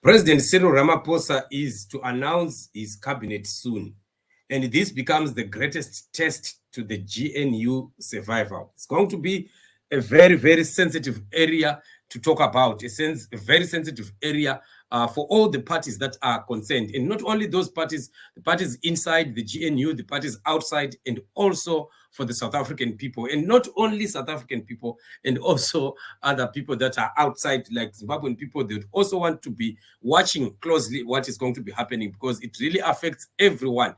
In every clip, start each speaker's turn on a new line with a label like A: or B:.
A: President CYRIL Ramaphosa is to announce his cabinet soon, and this becomes the greatest test to the GNU survival. It's going to be a very, very sensitive area to talk about, a very sensitive area for all the parties that are concerned, and not only those parties, the parties inside the GNU, the parties outside, and also for the South African people, and not only South African people, and also other people that are outside, like Zimbabwean people. They would also want to be watching closely what is going to be happening, because it really affects everyone.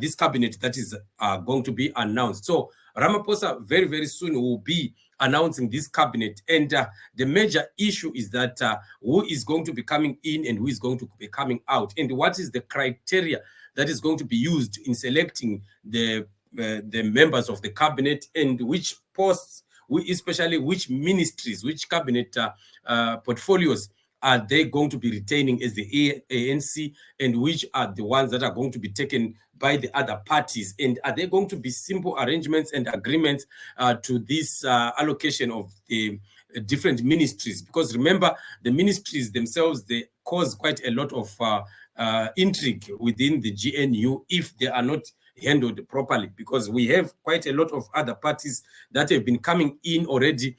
A: This cabinet that is going to be announced. So Ramaphosa very, very soon will be announcing this cabinet, and the major issue is that who is going to be coming in and who is going to be coming out, and what is the criteria that is going to be used in selecting the members of the cabinet, and which posts, especially which ministries, which cabinet portfolios are they going to be retaining as the ANC, and which are the ones that are going to be taken by the other parties, and are they going to be simple arrangements and agreements to this allocation of the different ministries? Because remember, the ministries themselves, they cause quite a lot of intrigue within the GNU if they are not handled properly, because we have quite a lot of other parties that have been coming in already,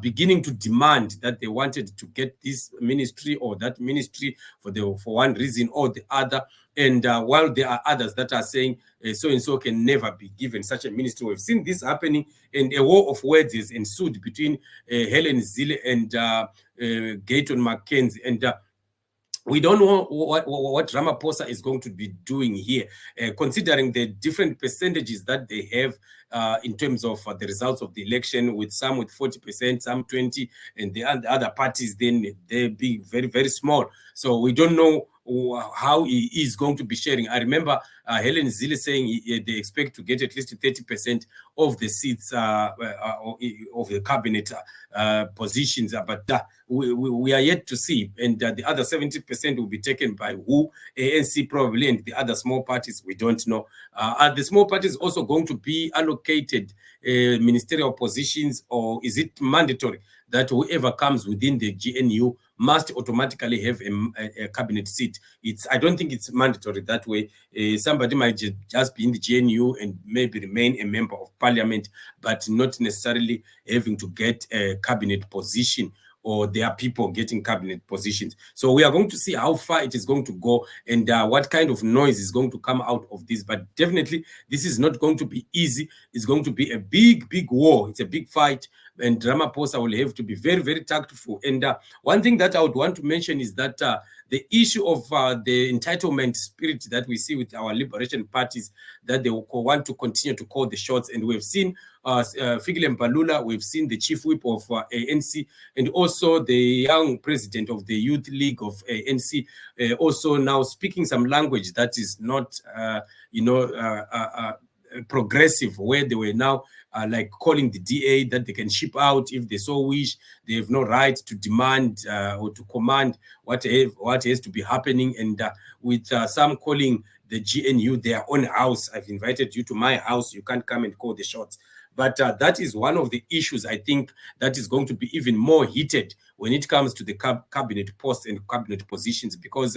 A: beginning to demand that they wanted to get this ministry or that ministry for one reason or the other. And while there are others that are saying so and so can never be given such a ministry. We've seen this happening, and a war of words has ensued between Helen Zille and Gayton McKenzie, and we don't know what Ramaphosa is going to be doing here, considering the different percentages that they have in terms of the results of the election, with some with 40%, some 20%, and the other parties, then they being very, very small. So we don't know how he is going to be sharing. I remember Helen Zille saying they expect to get at least 30% of the seats of the cabinet positions, but we are yet to see. And the other 70% will be taken by who? ANC probably, and the other small parties, we don't know. Are the small parties also going to be allocated ministerial positions, or is it mandatory that whoever comes within the GNU must automatically have a cabinet seat? I don't think it's mandatory that way. Somebody might just be in the GNU and maybe remain a member of parliament, but not necessarily having to get a cabinet position, or there are people getting cabinet positions. So we are going to see how far it is going to go, and what kind of noise is going to come out of this. But definitely, this is not going to be easy. It's going to be a big, big war. It's a big fight, and Ramaphosa will have to be very, very tactful. And one thing that I would want to mention is that the issue of the entitlement spirit that we see with our liberation parties, that they want to continue to call the shots. And we've seen Fikile Mbalula, we've seen the chief whip of ANC, and also the young president of the Youth League of ANC, also now speaking some language that is not, progressive, where they were now like calling the DA that they can ship out if they so wish. They have no right to demand or to command what has to be happening, and with some calling the GNU their own house. I've invited you to my house, you can't come and call the shots. But that is one of the issues, I think, that is going to be even more heated when it comes to the cabinet posts and cabinet positions, because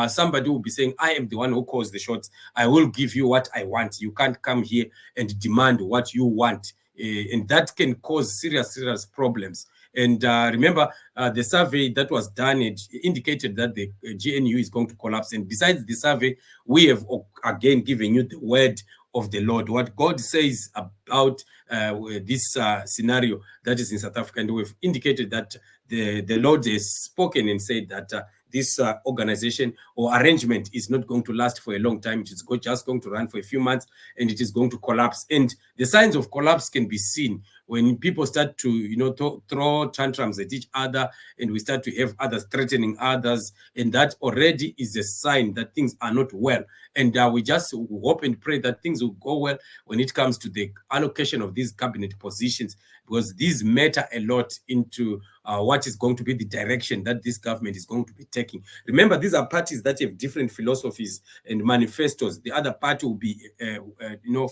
A: somebody will be saying, I am the one who calls the shots. I will give you what I want. You can't come here and demand what you want. And that can cause serious, serious problems. And remember, the survey that was done, it indicated that the GNU is going to collapse. And besides the survey, we have again given you the word of the Lord, what God says about this scenario that is in South Africa. And we've indicated that the Lord has spoken and said that this organization or arrangement is not going to last for a long time. It is just going to run for a few months, and it is going to collapse. And the signs of collapse can be seen when people start to, throw tantrums at each other, and we start to have others threatening others. And that already is a sign that things are not well. And we just hope and pray that things will go well when it comes to the allocation of these cabinet positions, because these matter a lot into what is going to be the direction that this government is going to be taking. Remember, these are parties that have different philosophies and manifestos. The other party will be,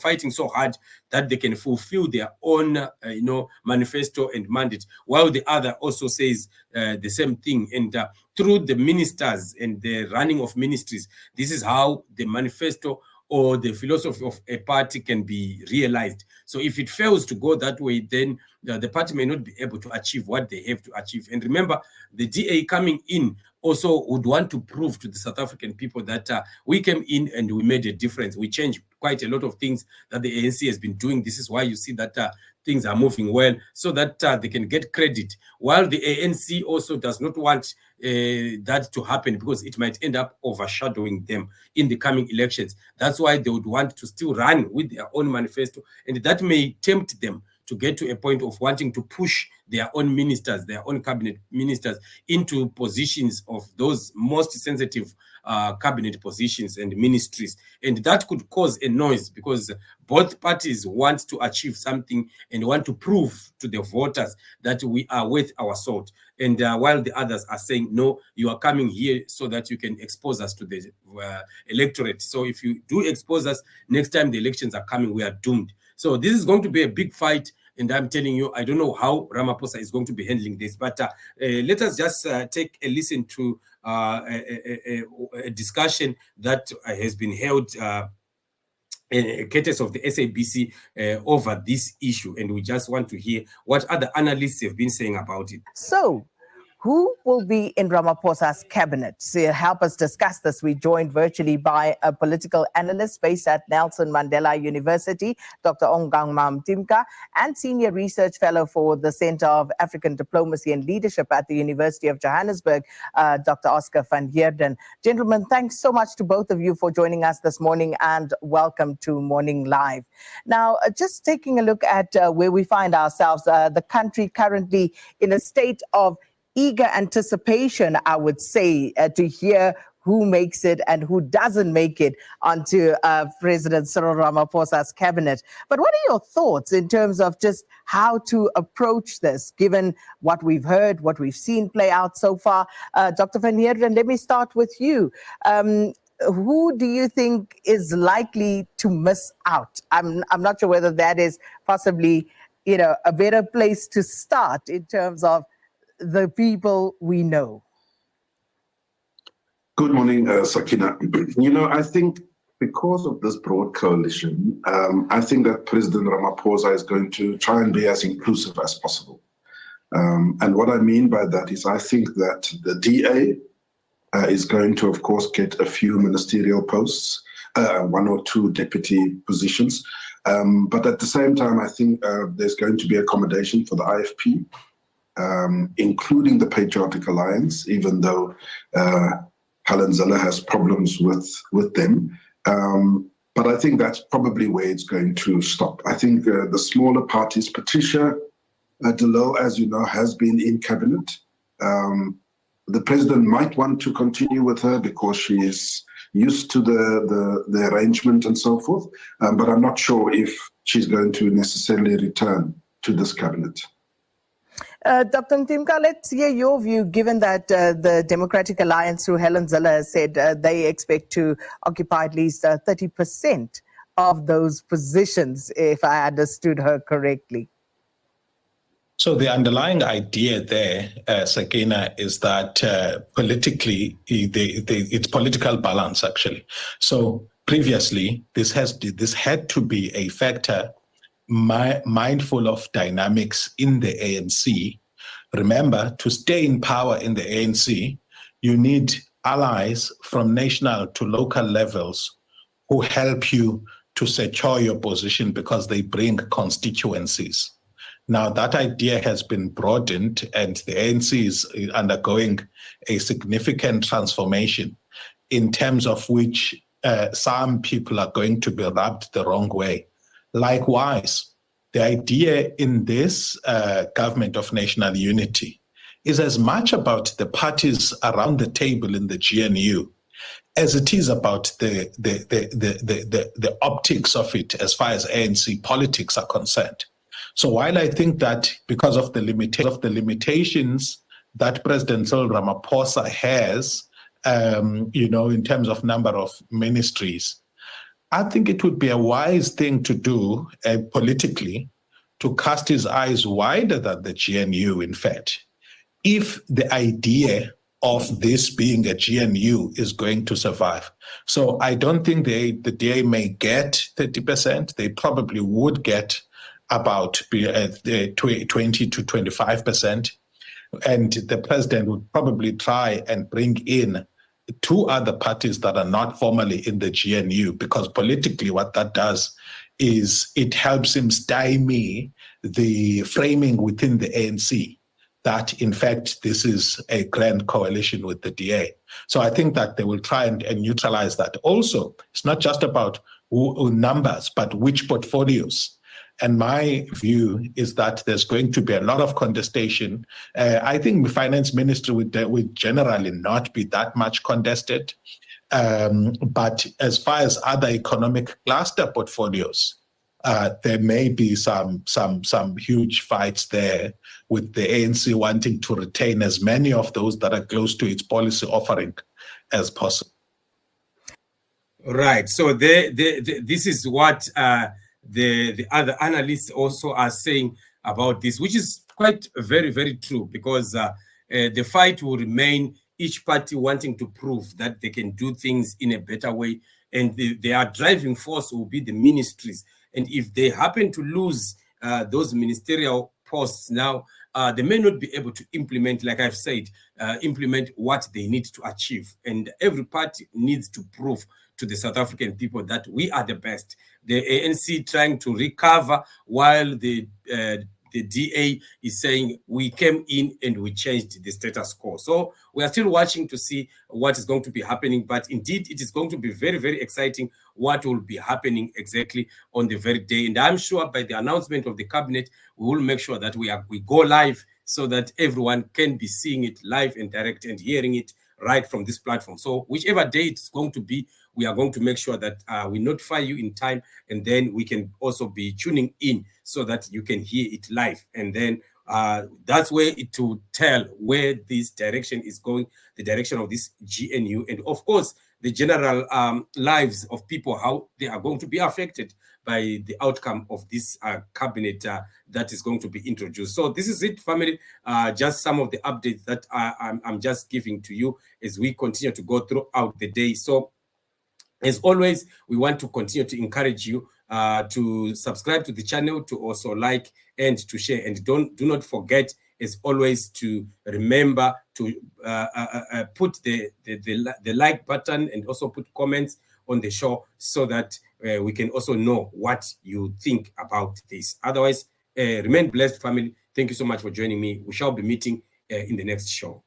A: fighting so hard that they can fulfill their own manifesto and mandate, while the other also says the same thing. And through the ministers and the running of ministries, this is how the manifesto or the philosophy of a party can be realized. So if it fails to go that way, then the party may not be able to achieve what they have to achieve. And remember, the DA coming in also would want to prove to the South African people that we came in and we made a difference. We changed quite a lot of things that the ANC has been doing. This is why you see that things are moving well, so that they can get credit, while the ANC also does not want that to happen, because it might end up overshadowing them in the coming elections. That's why they would want to still run with their own manifesto, and that may tempt them to get to a point of wanting to push their own ministers, their own cabinet ministers, into positions of those most sensitive cabinet positions and ministries. And that could cause a noise, because both parties want to achieve something and want to prove to the voters that we are worth our salt. And while the others are saying, no, you are coming here so that you can expose us to the electorate. So if you do expose us, next time the elections are coming, we are doomed. So this is going to be a big fight. And I'm telling you, I don't know how Ramaphosa is going to be handling this. But let us just take a listen to a discussion that has been held courtesy of the SABC over this issue. And we just want to hear what other analysts have been saying about it.
B: So, who will be in Ramaphosa's cabinet? To help us discuss this, we joined virtually by a political analyst based at Nelson Mandela University, Dr. Ongangmam Timka, and senior research fellow for the Center of African Diplomacy and Leadership at the University of Johannesburg, Dr. Oscar van Heerden. Gentlemen, thanks so much to both of you for joining us this morning, and welcome to Morning Live. Now, just taking a look at where we find ourselves, the country currently in a state of eager anticipation, I would say, to hear who makes it and who doesn't make it onto President Cyril Ramaphosa's cabinet. But what are your thoughts in terms of just how to approach this, given what we've heard, what we've seen play out so far? Dr. van Heerden, let me start with you. Who do you think is likely to miss out? I'm not sure whether that is possibly, a better place to start in terms of the people we know.
C: Good morning, Sakina. I think because of this broad coalition, I think that President Ramaphosa is going to try and be as inclusive as possible. And what I mean by that is I think that the DA is going to, of course, get a few ministerial posts, one or two deputy positions. But at the same time, I think there's going to be accommodation for the IFP, including the Patriotic Alliance, even though Helen Zille has problems with them. But I think that's probably where it's going to stop. I think the smaller parties, Patricia de Lille, as you know, has been in cabinet. The president might want to continue with her because she is used to the arrangement and so forth. But I'm not sure if she's going to necessarily return to this cabinet.
B: Dr. Timka, let's hear your view, given that the Democratic Alliance through Helen Zille has said they expect to occupy at least 30% of those positions, if I understood her correctly.
D: So the underlying idea there, Sakina, is that politically, it's political balance, actually. So previously, this had to be a factor mindful of dynamics in the ANC. Remember, to stay in power in the ANC, you need allies from national to local levels who help you to secure your position because they bring constituencies. Now, that idea has been broadened, and the ANC is undergoing a significant transformation in terms of which some people are going to be rubbed the wrong way. Likewise, the idea in this government of national unity is as much about the parties around the table in the GNU as it is about the optics of it as far as ANC politics are concerned. So while I think that because of the limitations that President Cyril Ramaphosa has, in terms of number of ministries, I think it would be a wise thing to do politically to cast his eyes wider than the GNU, in fact, if the idea of this being a GNU is going to survive. So I don't think the DA may get 30%. They probably would get about 20 to 25%. And the president would probably try and bring in two other parties that are not formally in the GNU, because politically what that does is it helps him stymie the framing within the ANC that, in fact, this is a grand coalition with the DA. So I think that they will try and neutralize that. Also, it's not just about numbers, but which portfolios. And my view is that there's going to be a lot of contestation. I think the finance ministry would generally not be that much contested. But as far as other economic cluster portfolios, there may be some huge fights there, with the ANC wanting to retain as many of those that are close to its policy offering as possible.
A: Right. So this is what the other analysts also are saying about this, which is quite very, very true, because the fight will remain, each party wanting to prove that they can do things in a better way, and their driving force will be the ministries. And if they happen to lose those ministerial posts now, they may not be able to implement, like I've said, implement what they need to achieve. And every party needs to prove to the South African people that we are the best. The ANC trying to recover, while the DA is saying we came in and we changed the status quo. So we are still watching to see what is going to be happening. But indeed, it is going to be very, very exciting what will be happening exactly on the very day. And I'm sure by the announcement of the cabinet, we will make sure that we go live, so that everyone can be seeing it live and direct and hearing it right from this platform. So whichever day it's going to be, we are going to make sure that we notify you in time, and then we can also be tuning in so that you can hear it live. And then that's where it will tell where this direction is going, the direction of this GNU, and of course, the general lives of people, how they are going to be affected by the outcome of this cabinet that is going to be introduced. So this is it, family. Just some of the updates that I'm just giving to you as we continue to go throughout the day. So as always, we want to continue to encourage you to subscribe to the channel, to also like and to share. And do not forget, as always, to remember to put the like button, and also put comments on the show, so that we can also know what you think about this. Otherwise, remain blessed, family. Thank you so much for joining me. We shall be meeting in the next show.